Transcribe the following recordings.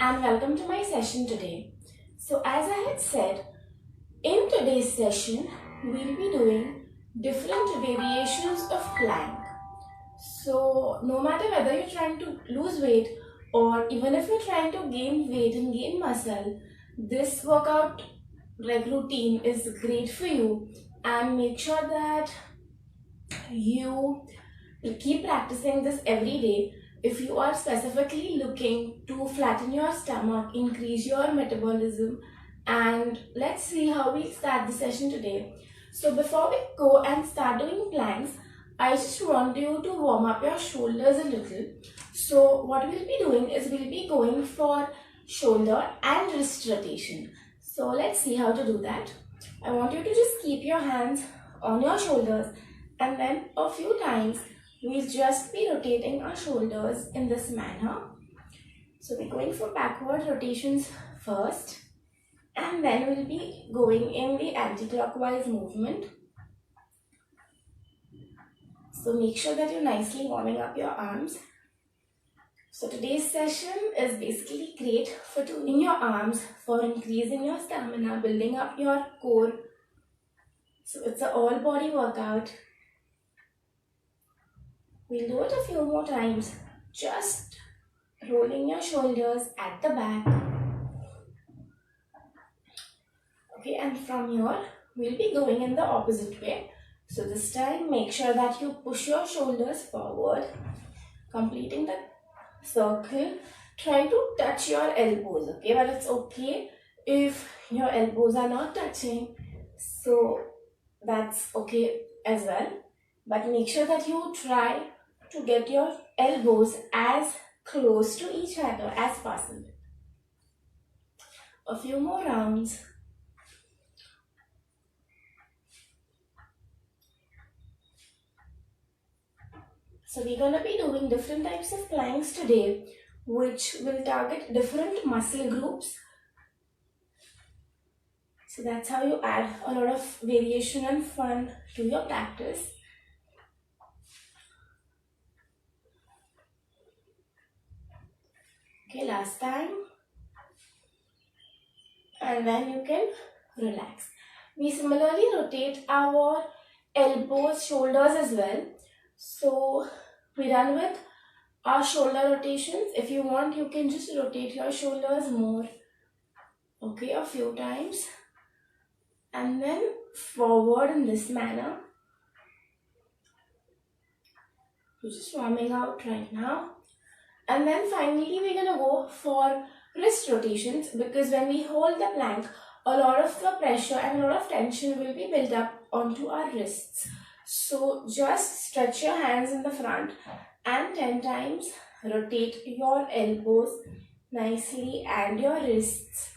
and welcome to my session today. So as I had said, in today's session, we'll be doing different variations of plank. So no matter whether you're trying to lose weight or even if you're trying to gain weight and gain muscle, this workout routine is great for you, and make sure that you keep practicing this every day. If you are specifically looking to flatten your stomach, increase your metabolism, and let's see how we start the session today. So before we go and start doing planks, I just want you to warm up your shoulders a little. So what we'll be doing is we'll be going for shoulder and wrist rotation. So let's see how to do that. I want you to just keep your hands on your shoulders, and then a few times we'll just be rotating our shoulders in this manner. So we're going for backward rotations first, and then we'll be going in the anti-clockwise movement. So make sure that you're nicely warming up your arms. So today's session is basically great for tuning your arms, for increasing your stamina, building up your core. So it's an all body workout. We'll do it a few more times, just rolling your shoulders at the back. Okay, and from here, we'll be going in the opposite way. So this time, make sure that you push your shoulders forward, completing the circle. Try to touch your elbows, okay? But it's okay if your elbows are not touching, so that's okay as well. But make sure that you try to get your elbows as close to each other as possible. A few more rounds. So we're going to be doing different types of planks today, which will target different muscle groups. So that's how you add a lot of variation and fun to your practice. Okay, last time. And then you can relax. We similarly rotate our elbows, shoulders as well. So we're done with our shoulder rotations. If you want, you can just rotate your shoulders more. Okay, a few times. And then forward in this manner. You're just warming out right now. And then finally, we're going to go for wrist rotations, because when we hold the plank, a lot of the pressure and a lot of tension will be built up onto our wrists. So just stretch your hands in the front and 10 times rotate your elbows nicely and your wrists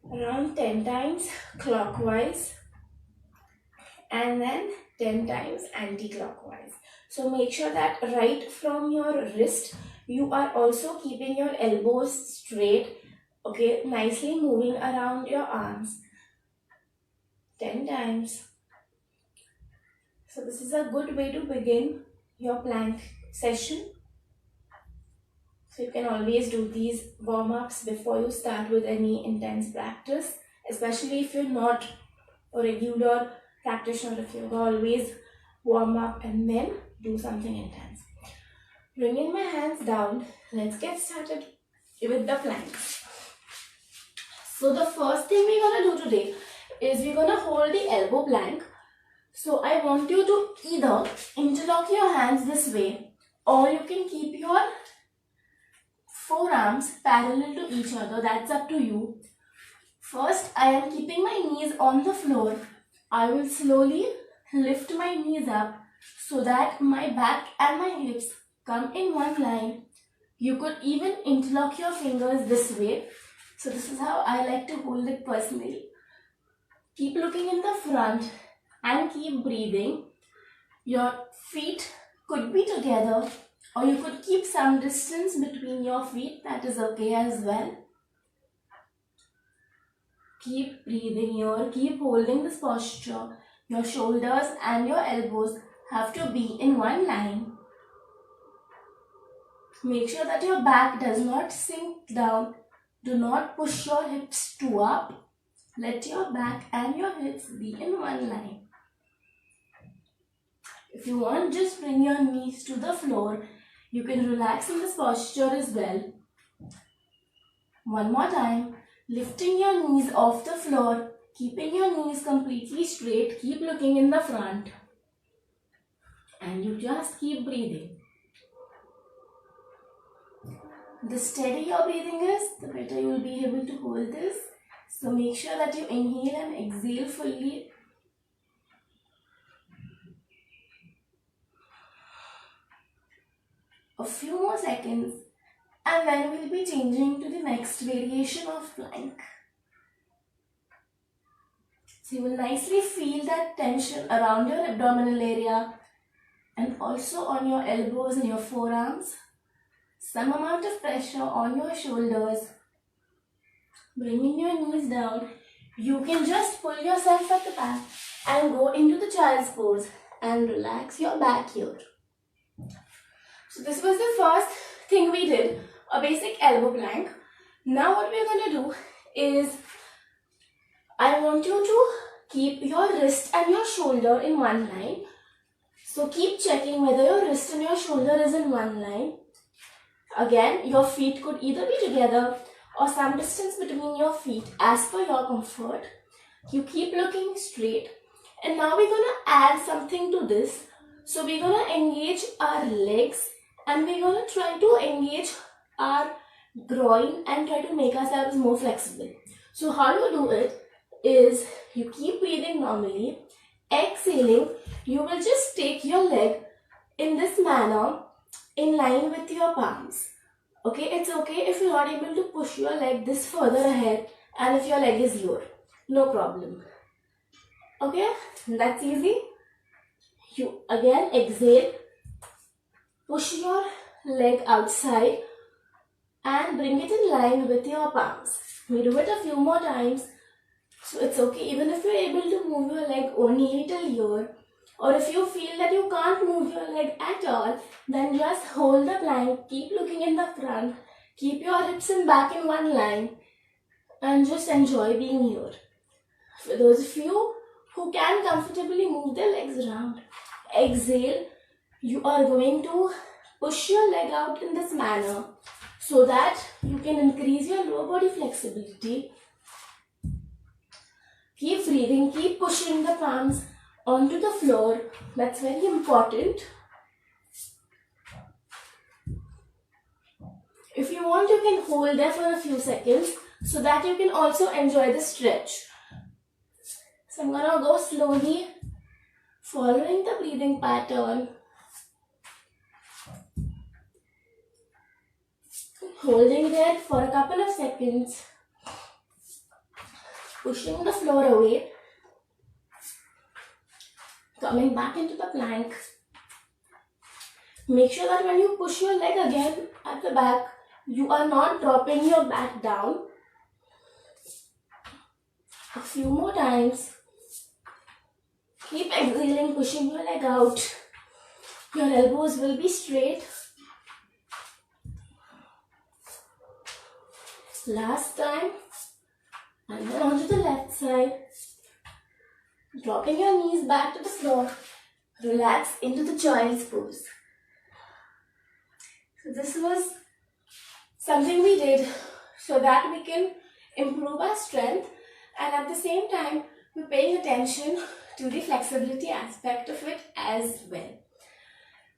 around 10 times clockwise, and then 10 times anti-clockwise. So make sure that right from your wrist, you are also keeping your elbows straight, okay, nicely moving around your arms 10 times. So this is a good way to begin your plank session. So you can always do these warm-ups before you start with any intense practice, especially if you're not a regular practitioner of yoga. Always warm up and then do something intense. Bringing my hands down, let's get started with the planks. So the first thing we're going to do today is we're going to hold the elbow plank. So I want you to either interlock your hands this way, or you can keep your forearms parallel to each other. That's up to you. First, I am keeping my knees on the floor. I will slowly lift my knees up so that my back and my hips come in one line. You could even interlock your fingers this way. So this is how I like to hold it personally. Keep looking in the front and keep breathing. Your feet could be together, or you could keep some distance between your feet. That is okay as well. Keep breathing here. Keep holding this posture. Your shoulders and your elbows have to be in one line. Make sure that your back does not sink down. Do not push your hips too up. Let your back and your hips be in one line. If you want, just bring your knees to the floor. You can relax in this posture as well. One more time. Lifting your knees off the floor. Keeping your knees completely straight. Keep looking in the front. And you just keep breathing. The steadier your breathing is, the better you will be able to hold this. So make sure that you inhale and exhale fully. A few more seconds, and then we'll be changing to the next variation of plank. So you will nicely feel that tension around your abdominal area and also on your elbows and your forearms. Some amount of pressure on your shoulders. Bringing your knees down. You can just pull yourself at the back and go into the child's pose and relax your back here. So this was the first thing we did, a basic elbow plank. Now what we're going to do is, I want you to keep your wrist and your shoulder in one line. So keep checking whether your wrist and your shoulder is in one line. Again, your feet could either be together or some distance between your feet as per your comfort. You keep looking straight. And now we're going to add something to this. So we're going to engage our legs and we're going to try to engage our groin and try to make ourselves more flexible. So how you do it is, you keep breathing normally. Exhaling, you will just take your leg in this manner in line with your palms. Okay, it's okay if you're not able to push your leg this further ahead and if your leg is lower. No problem. Okay, that's easy. You again exhale, push your leg outside and bring it in line with your palms. We do it a few more times. So it's okay even if you're able to move your leg only till here, or if you feel that you can't move your leg at all, then just hold the plank, keep looking in the front, keep your hips and back in one line and just enjoy being here. For those of you who can comfortably move their legs around, exhale, you are going to push your leg out in this manner so that you can increase your lower body flexibility. Keep breathing, keep pushing the palms onto the floor. That's very important. If you want, you can hold there for a few seconds so that you can also enjoy the stretch. So I'm gonna go slowly, following the breathing pattern. Holding there for a couple of seconds. Pushing the floor away. Coming back into the plank. Make sure that when you push your leg again at the back, you are not dropping your back down. A few more times. Keep exhaling, pushing your leg out. Your elbows will be straight. Last time. And then onto the left side. Dropping your knees back to the floor. Relax into the child's pose. So this was something we did so that we can improve our strength, and at the same time we're paying attention to the flexibility aspect of it as well.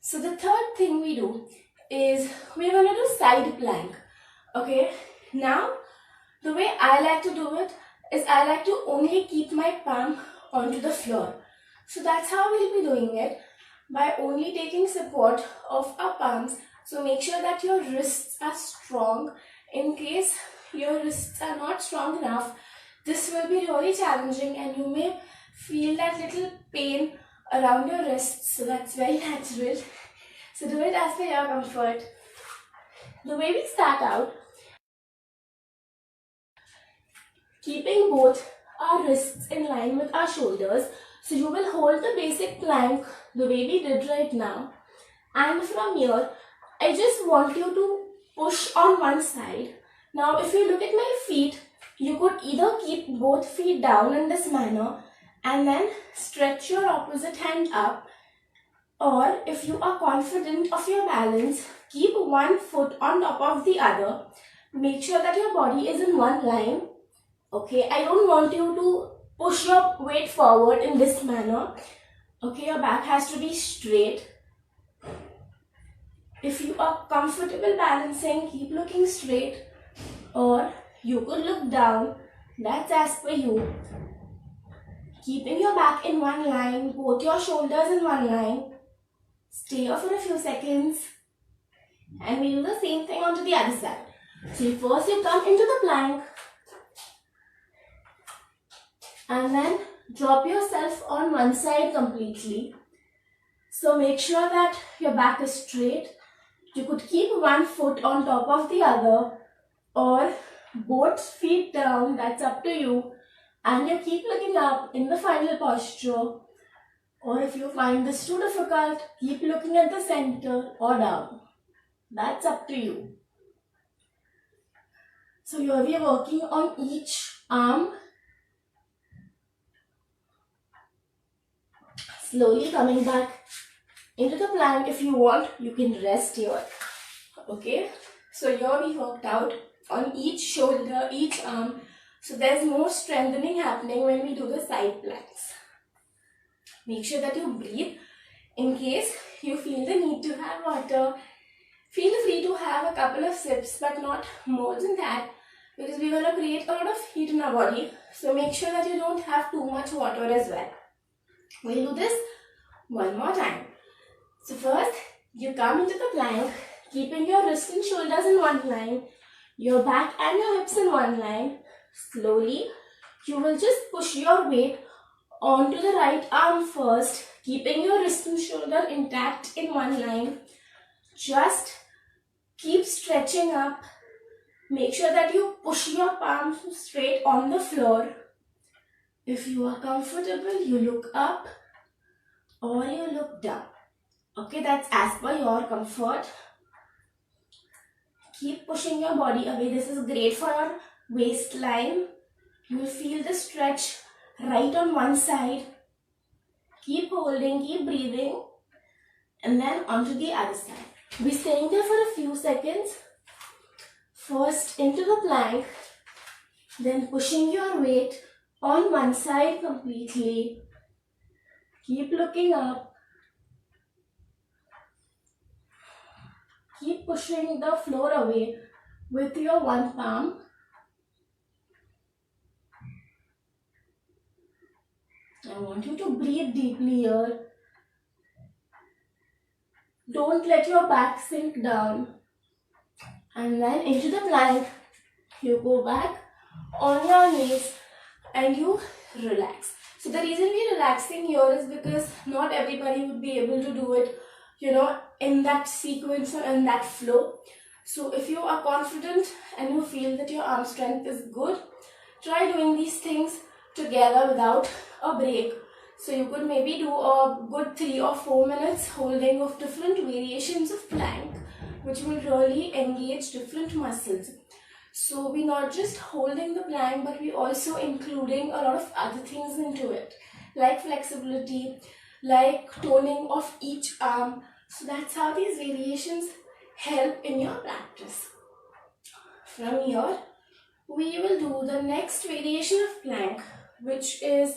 So the third thing we do is we're going to do side plank. Okay, now the way I like to do it is I like to only keep my palm onto the floor. So that's how we'll be doing it, by only taking support of our palms. So make sure that your wrists are strong. In case your wrists are not strong enough, this will be really challenging and you may feel that little pain around your wrists. So that's very natural. So do it as per your comfort. The way we start out, keeping both our wrists in line with our shoulders. So you will hold the basic plank the way we did right now. And from here, I just want you to push on one side. Now if you look at my feet, you could either keep both feet down in this manner and then stretch your opposite hand up, or if you are confident of your balance, keep one foot on top of the other. Make sure that your body is in one line. Okay, I don't want you to push your weight forward in this manner. Okay, your back has to be straight. If you are comfortable balancing, keep looking straight, or you could look down. That's as per you. Keeping your back in one line, both your shoulders in one line. Stay here for a few seconds. And we do the same thing onto the other side. So first you come into the plank. And then drop yourself on one side completely. So make sure that your back is straight. You could keep one foot on top of the other, or both feet down, that's up to you. And you keep looking up in the final posture. Or if you find this too difficult, keep looking at the center or down. That's up to you. So here we are working on each arm. Slowly coming back into the plank. If you want, you can rest here. Okay. So here we worked out on each shoulder, each arm. So there's more strengthening happening when we do the side planks. Make sure that you breathe. In case you feel the need to have water, feel free to have a couple of sips, but not more than that, because we're going to create a lot of heat in our body. So make sure that you don't have too much water as well. We'll do this one more time. So first, you come into the plank, keeping your wrists and shoulders in one line, your back and your hips in one line. Slowly, you will just push your weight onto the right arm first, keeping your wrist and shoulder intact in one line. Just keep stretching up. Make sure that you push your palms straight on the floor. If you are comfortable, you look up or you look down. Okay, that's as per your comfort. Keep pushing your body away. This is great for your waistline. You will feel the stretch right on one side. Keep holding, keep breathing, and then onto the other side. Be staying there for a few seconds. First into the plank, then pushing your weight on one side completely. Keep looking up. Keep pushing the floor away with your one palm. I want you to breathe deeply here. Don't let your back sink down. And then into the plank, you go back on your knees and you relax. So the reason we're relaxing here is because not everybody would be able to do it, in that sequence or in that flow. So if you are confident and you feel that your arm strength is good, try doing these things together without a break. So you could maybe do a good 3 or 4 minutes holding of different variations of plank, which will really engage different muscles. So we're not just holding the plank, but we're also including a lot of other things into it, like flexibility, like toning of each arm. So that's how these variations help in your practice. From here, we will do the next variation of plank, which is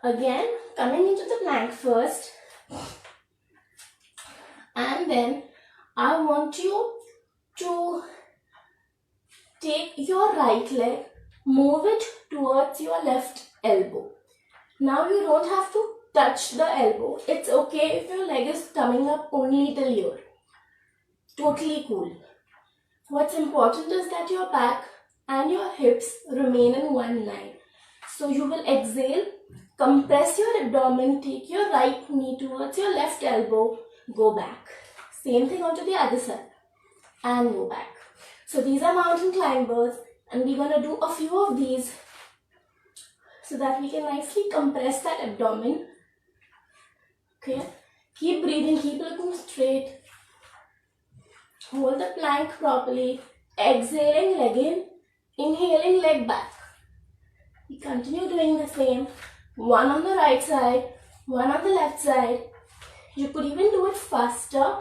again coming into the plank first, and then I want you to take your right leg, move it towards your left elbow. Now you don't have to touch the elbow. It's okay if your leg is coming up only till here. Totally cool. What's important is that your back and your hips remain in one line. So you will exhale, compress your abdomen, take your right knee towards your left elbow, go back. Same thing onto the other side and go back. So these are mountain climbers, and we're going to do a few of these so that we can nicely compress that abdomen. Okay, keep breathing, keep looking straight. Hold the plank properly. Exhaling, leg in. Inhaling, leg back. We continue doing the same. One on the right side, one on the left side. You could even do it faster.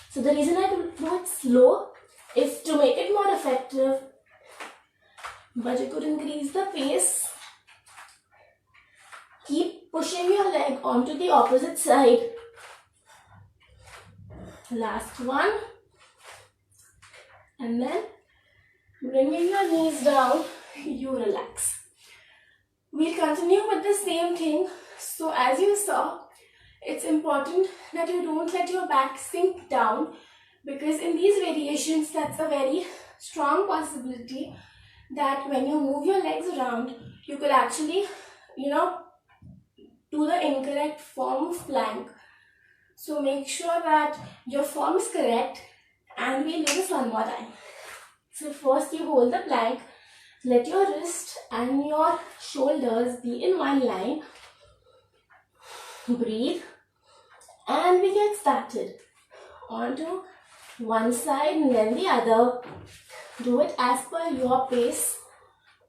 So the reason I do it slow is to make it more effective. But you could increase the pace. Keep pushing your leg onto the opposite side. Last one. And then bringing your knees down, you relax. We'll continue with the same thing. So as you saw, it's important that you don't let your back sink down, because in these variations, that's a very strong possibility that when you move your legs around, you could actually, do the incorrect form of plank. So make sure that your form is correct, and we'll do this one more time. So first you hold the plank, let your wrist and your shoulders be in one line. Breathe, and we get started. Onto one side and then the other. Do it as per your pace.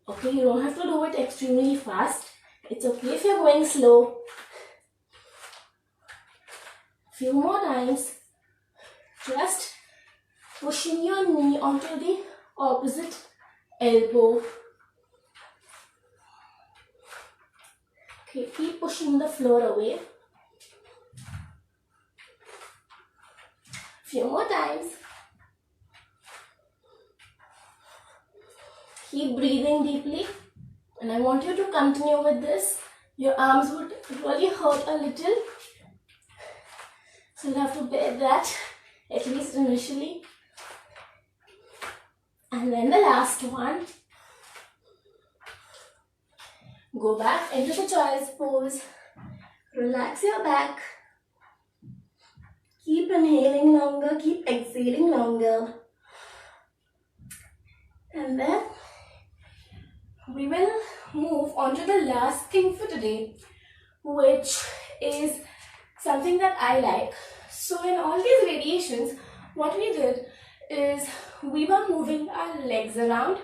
Okay, you don't have to do it extremely fast. It's okay if you're going slow. Few more times. Just pushing your knee onto the opposite elbow. Okay, keep pushing the floor away. Few more times. Keep breathing deeply. And I want you to continue with this. Your arms would really hurt a little. So you'll have to bear that, at least initially. And then the last one. Go back into the child's pose. Relax your back. Keep inhaling longer, keep exhaling longer. And then we will move on to the last thing for today, which is something that I like. So in all these variations, what we did is we were moving our legs around.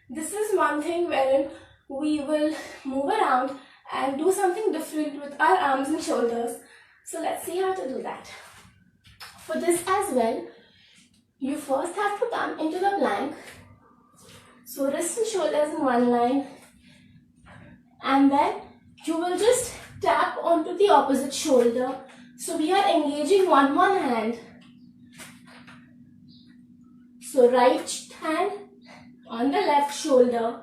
This is one thing wherein we will move around and do something different with our arms and shoulders. So let's see how to do that. For this as well, you first have to come into the plank. So wrists and shoulders in one line, and then you will just tap onto the opposite shoulder. So we are engaging one hand. So right hand on the left shoulder,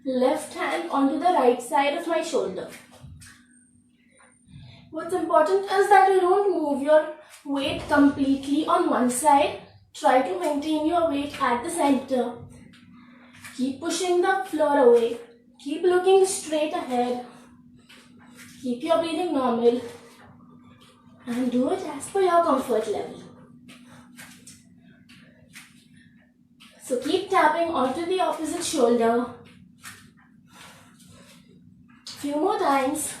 left hand onto the right side of my shoulder. What's important is that you don't move your weight completely on one side. Try to maintain your weight at the center. Keep pushing the floor away. Keep looking straight ahead. Keep your breathing normal. And do it as per your comfort level. So keep tapping onto the opposite shoulder. Few more times.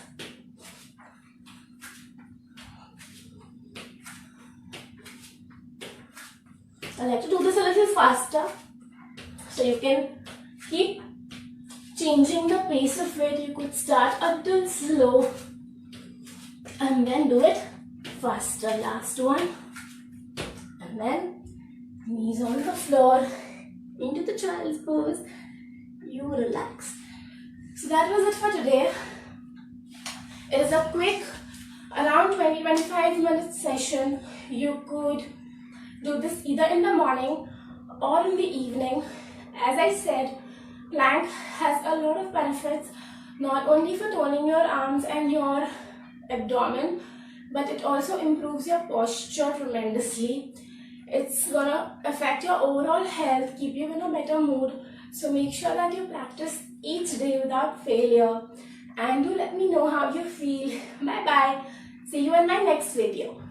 I like to do this a little faster, so you can keep changing the pace of it. You could start a little slow and then do it faster. Last one. And then knees on the floor, into the child's pose. You relax. So that was it for today. It is a quick, around 20-25 minute session. You could do this either in the morning or in the evening. As I said, plank has a lot of benefits, not only for toning your arms and your abdomen, but it also improves your posture tremendously. It's gonna affect your overall health, keep you in a better mood. So make sure that you practice each day without failure. And do let me know how you feel. Bye bye. See you in my next video.